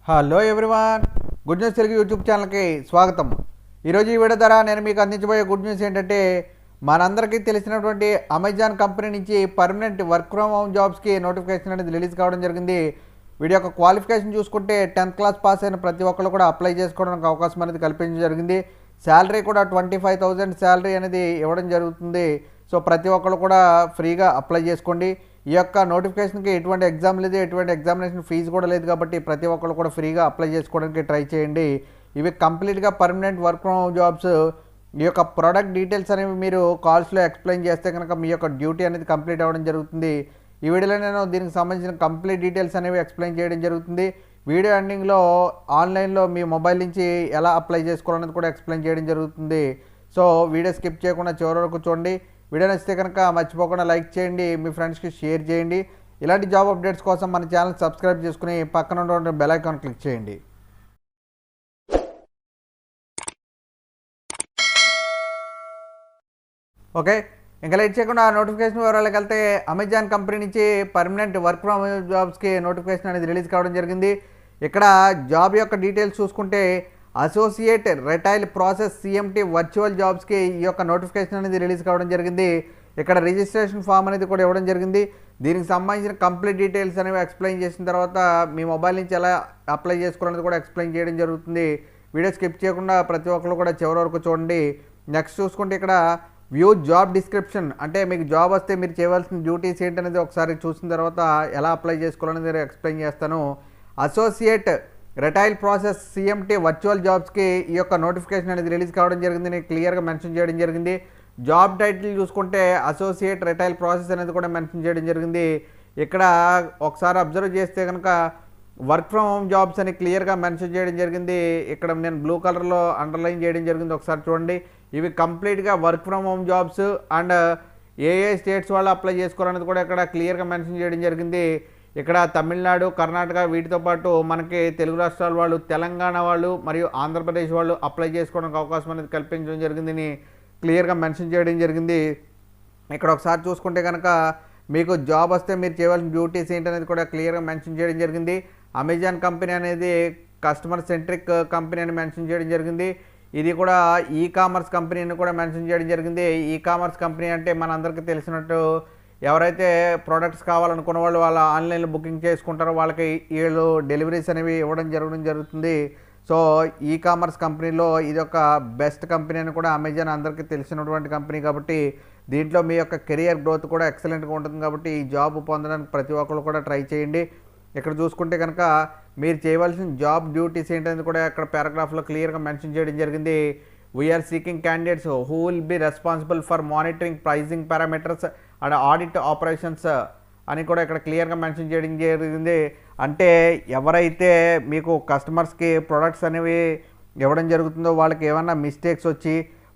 Hello everyone, good news Telugu YouTube ఛానల్కి స్వాగతం. ఈరోజు ఈ వీడియో ద్వారా నేను మీకు అందించబోయే గుడ్ న్యూస్ ఏంటంటే, మనందరికీ తెలిసినటువంటి అమెజాన్ కంపెనీ నుంచి పర్మనెంట్ వర్క్ ఫ్రమ్ హోమ్ జాబ్స్కి నోటిఫికేషన్ అనేది రిలీజ్ కావడం జరిగింది. వీడి యొక్క క్వాలిఫికేషన్ చూసుకుంటే 10th క్లాస్ పాస్ అయిన ప్రతి ఒక్కరు కూడా అప్లై చేసుకోవడానికి అవకాశం అనేది కల్పించడం జరిగింది. శాలరీ కూడా 25,000 శాలరీ అనేది ఇవ్వడం జరుగుతుంది. సో ప్రతి ఒక్కరు కూడా ఫ్రీగా అప్లై చేసుకోండి. ఈ యొక్క నోటిఫికేషన్కి ఎటువంటి ఎగ్జామ్ లేదు, ఎటువంటి ఎగ్జామినేషన్ ఫీజు కూడా లేదు. కాబట్టి ప్రతి ఒక్కరు కూడా ఫ్రీగా అప్లై చేసుకోవడానికి ట్రై చేయండి. ఇవి కంప్లీట్గా permanent work from home jobs. ఈ యొక్క ప్రోడక్ట్ డీటెయిల్స్ అనేవి మీరు కాల్స్లో ఎక్స్ప్లెయిన్ చేస్తే కనుక మీ యొక్క డ్యూటీ అనేది కంప్లీట్ అవ్వడం జరుగుతుంది. ఈ వీడియోలో నేను దీనికి సంబంధించిన కంప్లీట్ డీటెయిల్స్ అనేవి ఎక్స్ప్లెయిన్ చేయడం జరుగుతుంది. వీడియో ఎండింగ్లో ఆన్లైన్లో మీ మొబైల్ నుంచి ఎలా అప్లై చేసుకోవాలనేది కూడా ఎక్స్ప్లెయిన్ చేయడం జరుగుతుంది. సో వీడియో స్కిప్ చేయకుండా చివరి వరకు చూడండి. వీడియో నచ్చితే కనుక మర్చిపోకుండా లైక్ చేయండి, మీ ఫ్రెండ్స్కి షేర్ చేయండి. ఇలాంటి జాబ్ అప్డేట్స్ కోసం మన ఛానల్ సబ్స్క్రైబ్ చేసుకుని పక్కన ఉన్న బెల్ ఐకాన్ క్లిక్ చేయండి. ఓకే, ఇంకా లైట్ చేయకుండా నోటిఫికేషన్ వివరాలకు వెళ్తే, అమెజాన్ కంపెనీ నుంచి పర్మనెంట్ వర్క్ ఫ్రమ్ హోమ్ జాబ్స్కి నోటిఫికేషన్ అనేది రిలీజ్ కావడం జరిగింది. ఇక్కడ జాబ్ యొక్క డీటెయిల్స్ చూసుకుంటే, associate retail process CMT virtual జాబ్స్కి ఈ యొక్క నోటిఫికేషన్ అనేది రిలీజ్ కావడం జరిగింది. ఇక్కడ రిజిస్ట్రేషన్ ఫామ్ అనేది కూడా ఇవ్వడం జరిగింది. దీనికి సంబంధించిన కంప్లీట్ డీటెయిల్స్ అనేవి ఎక్స్ప్లెయిన్ చేసిన తర్వాత మీ మొబైల్ నుంచి ఎలా అప్లై చేసుకోవాలనేది కూడా ఎక్స్ప్లెయిన్ చేయడం జరుగుతుంది. వీడియో స్కిప్ చేయకుండా ప్రతి ఒక్కరు కూడా చివరి వరకు చూడండి. నెక్స్ట్ చూసుకుంటే ఇక్కడ వ్యూ జాబ్ డిస్క్రిప్షన్, అంటే మీకు జాబ్ వస్తే మీరు చేయవలసిన డ్యూటీస్ ఏంటనేది ఒకసారి చూసిన తర్వాత ఎలా అప్లై చేసుకోవాలనేది ఎక్స్ప్లెయిన్ చేస్తాను. Associate retail process CMT virtual జాబ్స్కి ఈ యొక్క నోటిఫికేషన్ అనేది రిలీజ్ కావడం జరిగింది. నేను క్లియర్గా మెన్షన్ చేయడం జరిగింది. జాబ్ టైటిల్ చూసుకుంటే అసోసియేట్ రిటైల్ ప్రాసెస్ అనేది కూడా మెన్షన్ చేయడం జరిగింది. ఇక్కడ ఒకసారి అబ్జర్వ్ చేస్తే కనుక వర్క్ ఫ్రమ్ హోమ్ జాబ్స్ అని క్లియర్గా మెన్షన్ చేయడం జరిగింది. ఇక్కడ నేను బ్లూ కలర్లో అండర్లైన్ చేయడం జరిగింది. ఒకసారి చూడండి. ఇవి కంప్లీట్గా work from home jobs and A states వాళ్ళు అప్లై చేసుకోవాలనేది కూడా ఇక్కడ క్లియర్గా మెన్షన్ చేయడం జరిగింది. ఇక్కడ తమిళనాడు, కర్ణాటక, వీటితో పాటు మనకి తెలుగు రాష్ట్రాల వాళ్ళు, తెలంగాణ వాళ్ళు మరియు ఆంధ్రప్రదేశ్ వాళ్ళు అప్లై చేసుకోవడానికి అవకాశం అనేది కల్పించడం జరిగిందని క్లియర్గా మెన్షన్ చేయడం జరిగింది. ఇక్కడ ఒకసారి చూసుకుంటే కనుక మీకు జాబ్ వస్తే మీరు చేయవలసిన డ్యూటీస్ ఏంటనేది కూడా క్లియర్గా మెన్షన్ చేయడం జరిగింది. అమెజాన్ కంపెనీ అనేది కస్టమర్ సెంట్రిక్ కంపెనీ అని మెన్షన్ చేయడం జరిగింది. ఇది కూడా ఈ కామర్స్ కంపెనీ అని కూడా మెన్షన్ చేయడం జరిగింది. ఈ కామర్స్ కంపెనీ అంటే మనందరికీ తెలిసినట్టు ఎవరైతే ప్రోడక్ట్స్ కావాలనుకున్న వాళ్ళు వాళ్ళ ఆన్లైన్లో బుకింగ్ చేసుకుంటారో వాళ్ళకి వీళ్ళు డెలివరీస్ అనేవి ఇవ్వడం జరుగుతుంది. సో ఈ కామర్స్ కంపెనీలో ఇది ఒక బెస్ట్ కంపెనీ అని కూడా అమెజాన్ అందరికీ తెలిసినటువంటి కంపెనీ. కాబట్టి దీంట్లో మీ యొక్క కెరియర్ గ్రోత్ కూడా ఎక్సలెంట్గా ఉంటుంది. కాబట్టి ఈ జాబ్ పొందడానికి ప్రతి ఒక్కరు కూడా ట్రై చేయండి. ఇక్కడ చూసుకుంటే కనుక మీరు చేయవలసిన జాబ్ డ్యూటీస్ ఏంటనేది కూడా ఇక్కడ పారాగ్రాఫ్లో క్లియర్గా మెన్షన్ చేయడం జరిగింది. We are seeking candidates who will be responsible for monitoring pricing parameters and audit operations అని కూడా ఇక్కడ క్లియర్గా మెన్షన్ చేయడం జరిగింది. అంటే ఎవరైతే మీకు కస్టమర్స్కి ప్రొడక్ట్స్ అనేవి ఇవ్వడం జరుగుతుందో వాళ్ళకి ఏమైనా మిస్టేక్స్ వచ్చి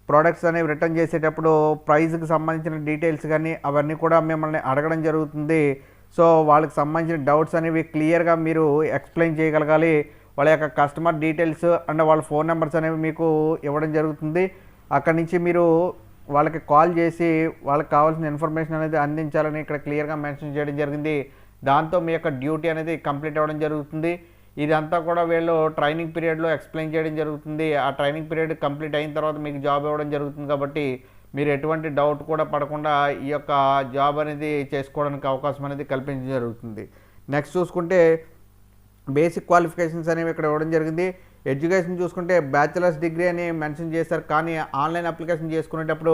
ప్రోడక్ట్స్ అనేవి రిటర్న్ చేసేటప్పుడు ప్రైస్కి సంబంధించిన డీటెయిల్స్ కానీ అవన్నీ కూడా మిమ్మల్ని అడగడం జరుగుతుంది. సో వాళ్ళకి సంబంధించిన డౌట్స్ అనేవి క్లియర్గా మీరు ఎక్స్ప్లెయిన్ చేయగలగాలి. వాళ్ళ యొక్క కస్టమర్ డీటెయిల్స్ అండ్ వాళ్ళ ఫోన్ నెంబర్స్ అనేవి మీకు ఇవ్వడం జరుగుతుంది. అక్కడి నుంచి మీరు వాళ్ళకి కాల్ చేసి వాళ్ళకి కావాల్సిన ఇన్ఫర్మేషన్ అనేది అందించాలని ఇక్కడ క్లియర్గా మెన్షన్ చేయడం జరిగింది. దాంతో మీ యొక్క డ్యూటీ అనేది కంప్లీట్ అవ్వడం జరుగుతుంది. ఇదంతా కూడా వీళ్ళు ట్రైనింగ్ పీరియడ్లో ఎక్స్ప్లెయిన్ చేయడం జరుగుతుంది. ఆ ట్రైనింగ్ పీరియడ్ కంప్లీట్ అయిన తర్వాత మీకు జాబ్ ఇవ్వడం జరుగుతుంది. కాబట్టి మీరు ఎటువంటి డౌట్ కూడా పడకుండా ఈ యొక్క జాబ్ అనేది చేసుకోవడానికి అవకాశం అనేది కల్పించడం జరుగుతుంది. నెక్స్ట్ చూసుకుంటే బేసిక్ క్వాలిఫికేషన్స్ అనేవి ఇక్కడ ఇవ్వడం జరిగింది. ఎడ్యుకేషన్ చూసుకుంటే బ్యాచిలర్స్ డిగ్రీ అని మెన్షన్ చేశారు. కానీ ఆన్లైన్ అప్లికేషన్ చేసుకునేటప్పుడు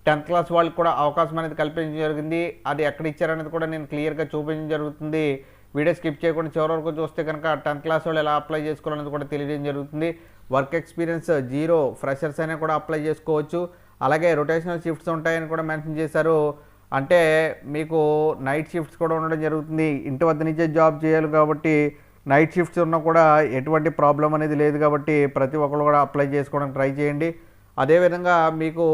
10th క్లాస్ వాళ్ళకి కూడా అవకాశం అనేది కల్పించడం జరిగింది. అది ఎక్కడ ఇచ్చారనేది కూడా నేను క్లియర్గా చూపించడం జరుగుతుంది. వీడియో స్కిప్ చేయకుండా చివరి వరకు చూస్తే కనుక 10th క్లాస్ వాళ్ళు ఎలా అప్లై చేసుకోవాలనేది కూడా తెలియజేయడం జరుగుతుంది. వర్క్ ఎక్స్పీరియన్స్ 0 ఫ్రెషర్స్ అయినా కూడా అప్లై చేసుకోవచ్చు. అలాగే రొటేషనల్ షిఫ్ట్స్ ఉంటాయని కూడా మెన్షన్ చేశారు. అంటే మీకు నైట్ షిఫ్ట్స్ కూడా ఉండడం జరుగుతుంది. ఇంటి వద్ద నుంచే జాబ్ చేయాలి కాబట్టి నైట్ షిఫ్ట్స్ ఉన్నా కూడా ఎటువంటి ప్రాబ్లం అనేది లేదు. కాబట్టి ప్రతి ఒక్కరు కూడా అప్లై చేసుకోవడానికి ట్రై చేయండి. అదేవిధంగా మీకు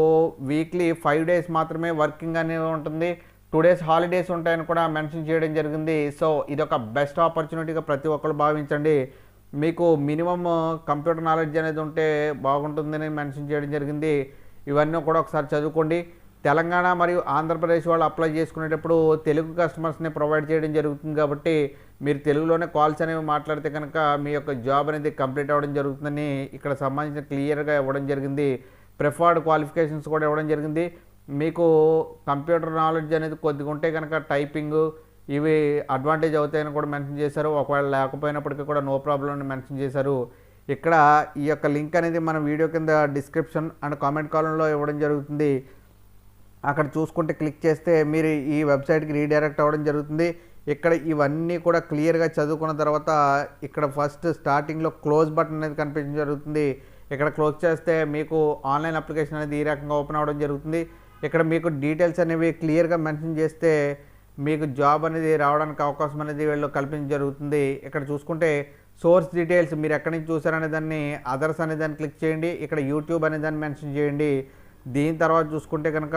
వీక్లీ 5 డేస్ మాత్రమే వర్కింగ్ అనేది ఉంటుంది. 2 డేస్ హాలిడేస్ ఉంటాయని కూడా మెన్షన్ చేయడం జరిగింది. సో ఇదొక బెస్ట్ ఆపర్చునిటీగా ప్రతి ఒక్కరు భావించండి. మీకు మినిమం కంప్యూటర్ నాలెడ్జ్ అనేది ఉంటే బాగుంటుందని మెన్షన్ చేయడం జరిగింది. ఇవన్నీ కూడా ఒకసారి చదువుకోండి. తెలంగాణ మరియు ఆంధ్రప్రదేశ్ వాళ్ళు అప్లై చేసుకునేటప్పుడు తెలుగు కస్టమర్స్ని ప్రొవైడ్ చేయడం జరుగుతుంది. కాబట్టి మీరు తెలుగులోనే కాల్స్ అనేవి మాట్లాడితే కనుక మీ యొక్క జాబ్ అనేది కంప్లీట్ అవ్వడం జరుగుతుందని ఇక్కడ సంబంధించిన క్లియర్గా ఇవ్వడం జరిగింది. ప్రిఫర్డ్ క్వాలిఫికేషన్స్ కూడా ఇవ్వడం జరిగింది. మీకు కంప్యూటర్ నాలెడ్జ్ అనేది కొద్దిగా ఉంటే కనుక టైపింగ్ ఇవి అడ్వాంటేజ్ అవుతాయని కూడా మెన్షన్ చేశారు. ఒకవేళ లేకపోయినప్పటికీ కూడా నో ప్రాబ్లం అని మెన్షన్ చేశారు. ఇక్కడ ఈ యొక్క లింక్ అనేది మన వీడియో కింద డిస్క్రిప్షన్ అండ్ కామెంట్ కాలంలో ఇవ్వడం జరుగుతుంది. అక్కడ చూసుకుంటే క్లిక్ చేస్తే మీరు ఈ వెబ్సైట్కి రీడైరెక్ట్ అవ్వడం జరుగుతుంది. ఇక్కడ ఇవన్నీ కూడా క్లియర్గా చదువుకున్న తర్వాత ఇక్కడ ఫస్ట్ స్టార్టింగ్లో క్లోజ్ బటన్ అనేది కనిపించడం జరుగుతుంది. ఇక్కడ క్లోజ్ చేస్తే మీకు ఆన్లైన్ అప్లికేషన్ అనేది ఈ రకంగా ఓపెన్ అవ్వడం జరుగుతుంది. ఇక్కడ మీకు డీటెయిల్స్ అనేవి క్లియర్గా మెన్షన్ చేస్తే మీకు జాబ్ అనేది రావడానికి అవకాశం అనేది వీళ్ళు కల్పించడం జరుగుతుంది. ఇక్కడ చూసుకుంటే సోర్స్ డీటెయిల్స్ మీరు ఎక్కడి నుంచి చూసారనే దాన్ని అదర్స్ అనే దాన్ని క్లిక్ చేయండి. ఇక్కడ యూట్యూబ్ అనే దాన్ని మెన్షన్ చేయండి. దీని తర్వాత చూసుకుంటే కనుక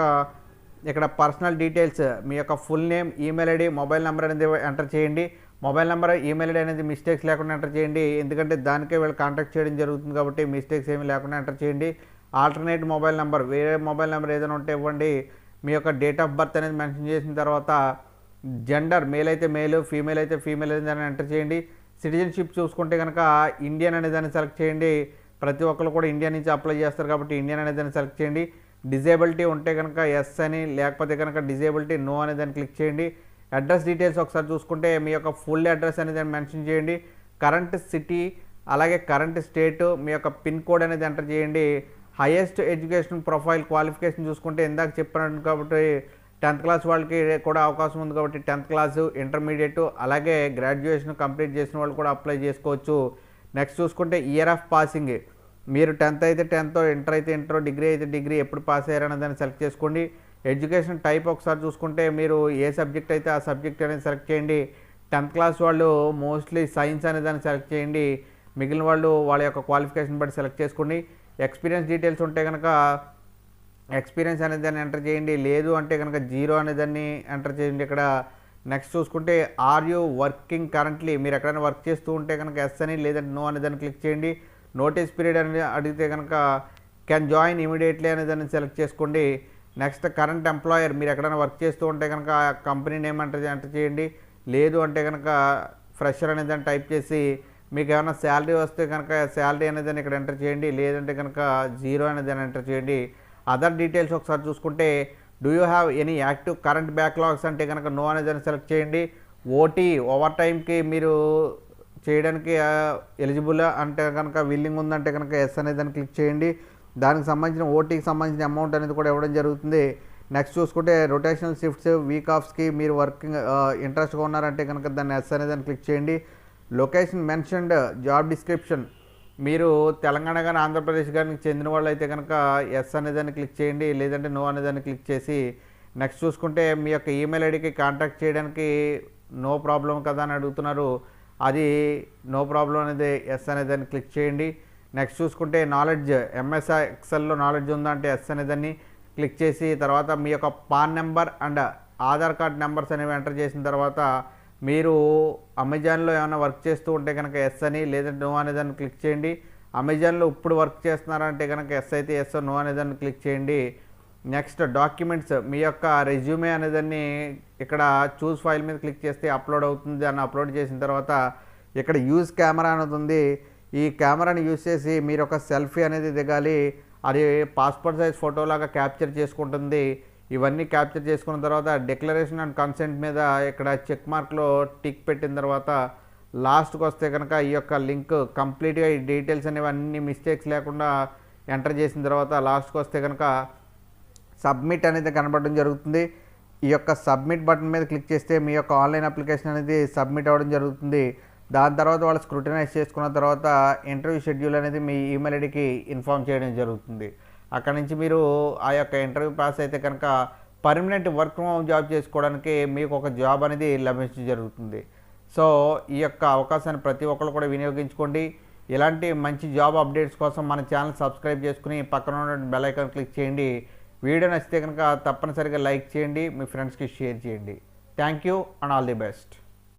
ఇక్కడ పర్సనల్ డీటెయిల్స్ మీ యొక్క full name, email ID, mobile number అనేది ఎంటర్ చేయండి. మొబైల్ నెంబర్, ఈమెయిల్ ఐడి అనేది మిస్టేక్స్ లేకుండా ఎంటర్ చేయండి. ఎందుకంటే దానికే వీళ్ళు కాంటాక్ట్ చేయడం జరుగుతుంది కాబట్టి మిస్టేక్స్ ఏమీ లేకుండా ఎంటర్ చేయండి. ఆల్టర్నేట్ మొబైల్ నెంబర్, వేరే మొబైల్ నెంబర్ ఏదైనా ఉంటే ఇవ్వండి. మీ యొక్క డేట్ ఆఫ్ బర్త్ అనేది మెన్షన్ చేసిన తర్వాత జెండర్ మేల్ అయితే మేల్, ఫీమేల్ అయితే ఫీమేల్ అనేది ఎంటర్ చేయండి. సిటిజన్షిప్ చూసుకుంటే కనుక ఇండియన్ అనే దాన్ని సెలెక్ట్ చేయండి. ప్రతి ఒక్కరు కూడా ఇండియా నుంచి అప్లై చేస్తారు కాబట్టి ఇండియన్ అనే దాన్ని సెలెక్ట్ చేయండి. డిజేబిలిటీ ఉంటే కనుక ఎస్ అని, లేకపోతే కనుక డిజేబిలిటీ నో అనే దాన్ని క్లిక్ చేయండి. అడ్రస్ డీటెయిల్స్ ఒకసారి చూసుకుంటే మీ యొక్క ఫుల్ అడ్రస్ అనేది మెన్షన్ చేయండి. కరెంట్ సిటీ అలాగే కరెంట్ స్టేట్, మీ యొక్క పిన్ కోడ్ అనేది ఎంటర్ చేయండి. హైయెస్ట్ ఎడ్యుకేషన్ ప్రొఫైల్ క్వాలిఫికేషన్ చూసుకుంటే ఇందాక చెప్పినట్టు కాబట్టి 10th క్లాస్ వాళ్ళకి కూడా అవకాశం ఉంది కాబట్టి 10th క్లాసు, ఇంటర్మీడియట్ అలాగే గ్రాడ్యుయేషన్ కంప్లీట్ చేసిన వాళ్ళు కూడా అప్లై చేసుకోవచ్చు. నెక్స్ట్ చూసుకుంటే ఇయర్ ఆఫ్ పాసింగ్, మీరు 10th అయితే 10th, ఇంటర్ అయితే ఇంటర్, డిగ్రీ అయితే డిగ్రీ ఎప్పుడు పాస్ అయ్యారనే దాన్ని సెలెక్ట్ చేసుకోండి. ఎడ్యుకేషన్ టైప్ ఒకసారి చూసుకుంటే మీరు ఏ సబ్జెక్ట్ అయితే ఆ సబ్జెక్ట్ అనేది సెలెక్ట్ చేయండి. 10th క్లాస్ వాళ్ళు మోస్ట్లీ సైన్స్ అనే దాన్ని సెలెక్ట్ చేయండి. మిగిలిన వాళ్ళు వాళ్ళ యొక్క క్వాలిఫికేషన్ బట్టి సెలెక్ట్ చేసుకోండి. ఎక్స్పీరియన్స్ డీటెయిల్స్ ఉంటే కనుక ఎక్స్పీరియన్స్ అనే దాన్ని ఎంటర్ చేయండి. లేదు అంటే కనుక 0 అనే దాన్ని ఎంటర్ చేయండి. ఇక్కడ నెక్స్ట్ చూసుకుంటే ఆర్ యూ వర్కింగ్ కరెంట్లీ, మీరు ఎక్కడైనా వర్క్ చేస్తూ ఉంటే కనుక ఎస్ అని, లేదంటే నో అనే దాన్ని క్లిక్ చేయండి. నోటీస్ పీరియడ్ అని అడిగితే కనుక కెన్ జాయిన్ ఇమీడియట్లీ అనే దాన్ని సెలెక్ట్ చేసుకోండి. నెక్స్ట్ కరెంట్ ఎంప్లాయర్, మీరు ఎక్కడైనా వర్క్ చేస్తూ ఉంటే కనుక కంపెనీ నేమ్ ఎంటర్ చేయండి. లేదు అంటే కనుక ఫ్రెషర్ అనే దాన్ని టైప్ చేసి మీకు ఏమైనా శాలరీ వస్తే కనుక శాలరీ అనేదాన్ని ఇక్కడ ఎంటర్ చేయండి. లేదంటే కనుక 0 అనేదాన్ని ఎంటర్ చేయండి. అదర్ డీటెయిల్స్ ఒకసారి చూసుకుంటే do you have any active current backlogs అంటే కనుక నో అనేదాన్ని సెలెక్ట్ చేయండి. ఓటీ ఓవర్ టైంకి మీరు చేయడానికి ఎలిజిబుల్ అంటే కనుక విల్లింగ్ ఉందంటే కనుక ఎస్ అనేదాన్ని క్లిక్ చేయండి. దానికి సంబంధించిన ఓటీకి సంబంధించిన అమౌంట్ అనేది కూడా ఇవ్వడం జరుగుతుంది. నెక్స్ట్ చూసుకుంటే రొటేషనల్ షిఫ్ట్స్, వీక్ ఆఫ్స్కి మీరు వర్కింగ్ ఇంట్రెస్ట్గా ఉన్నారంటే కనుక దాన్ని ఎస్ అనేదాన్ని క్లిక్ చేయండి. లొకేషన్ మెన్షన్డ్, జాబ్ డిస్క్రిప్షన్, మీరు తెలంగాణ కానీ ఆంధ్రప్రదేశ్ కానీ చెందిన వాళ్ళు అయితే కనుక ఎస్ అనేదాన్ని క్లిక్ చేయండి. లేదంటే నో అనేదాన్ని క్లిక్ చేసి నెక్స్ట్ చూసుకుంటే మీ యొక్క ఈమెయిల్ ఐడికి కాంటాక్ట్ చేయడానికి నో ప్రాబ్లం కదా అని అడుగుతున్నారు. అది నో ప్రాబ్లం అనేది ఎస్ అనేదాన్ని క్లిక్ చేయండి. నెక్స్ట్ చూసుకుంటే నాలెడ్జ్, ఎంఎస్ ఎక్సెల్లో నాలెడ్జ్ ఉందా అంటే ఎస్ అనేదాన్ని క్లిక్ చేసి తర్వాత మీ యొక్క pan number and Aadhaar card numbers అనేవి ఎంటర్ చేసిన తర్వాత మీరు అమెజాన్లో ఏమైనా వర్క్ చేస్తూ ఉంటే కనుక ఎస్ అని, లేదంటే నో అనేదాన్ని క్లిక్ చేయండి. అమెజాన్లో ఇప్పుడు వర్క్ చేస్తున్నారంటే కనుక ఎస్ అయితే ఎస్, నో అనేదాన్ని క్లిక్ చేయండి. నెక్స్ట్ డాక్యుమెంట్స్, మీ యొక్క రెజ్యూమే అనేదాన్ని ఇక్కడ చూస్ ఫైల్ మీద క్లిక్ చేస్తే అప్లోడ్ అవుతుంది. దాన్ని అప్లోడ్ చేసిన తర్వాత ఇక్కడ యూజ్ కెమెరా అనేది ఉంది. ఈ కెమెరాని యూజ్ చేసి మీరు ఒక సెల్ఫీ అనేది దిగాలి. అది పాస్పోర్ట్ సైజ్ ఫోటోలాగా క్యాప్చర్ చేసుకుంటుంది. ఇవన్నీ క్యాప్చర్ చేసుకున్న తర్వాత డిక్లరేషన్ అండ్ కన్సెంట్ మీద ఇక్కడ చెక్ మార్క్లో టిక్ పెట్టిన తర్వాత లాస్ట్కి వస్తే కనుక ఈ యొక్క లింక్ కంప్లీట్గా ఈ డీటెయిల్స్ అనేవి అన్ని మిస్టేక్స్ లేకుండా ఎంటర్ చేసిన తర్వాత లాస్ట్కి వస్తే కనుక సబ్మిట్ అనేది కనబడడం జరుగుతుంది. ఈ యొక్క సబ్మిట్ బటన్ మీద క్లిక్ చేస్తే మీ యొక్క ఆన్లైన్ అప్లికేషన్ అనేది సబ్మిట్ అవ్వడం జరుగుతుంది. దాని తర్వాత వాళ్ళు స్క్రూటినైజ్ చేసుకున్న తర్వాత ఇంటర్వ్యూ షెడ్యూల్ అనేది మీ ఈమెయిల్ ఐడికి ఇన్ఫామ్ చేయడం జరుగుతుంది. అక్కడ నుంచి మీరు ఆ యొక్క ఇంటర్వ్యూ పాస్ అయితే కనుక permanent work from home job చేసుకోవడానికి మీకు ఒక జాబ్ అనేది లభించడం జరుగుతుంది. సో ఈ యొక్క అవకాశాన్ని ప్రతి ఒక్కరు కూడా వినియోగించుకోండి. ఇలాంటి మంచి జాబ్ అప్డేట్స్ కోసం మన ఛానల్ సబ్స్క్రైబ్ చేసుకుని పక్కన ఉన్న బెల్ ఐకాన్ క్లిక్ చేయండి. వీడియో నచ్చితే కనుక తప్పనిసరిగా లైక్ చేయండి, మీ ఫ్రెండ్స్కి షేర్ చేయండి. Thank you and all the best.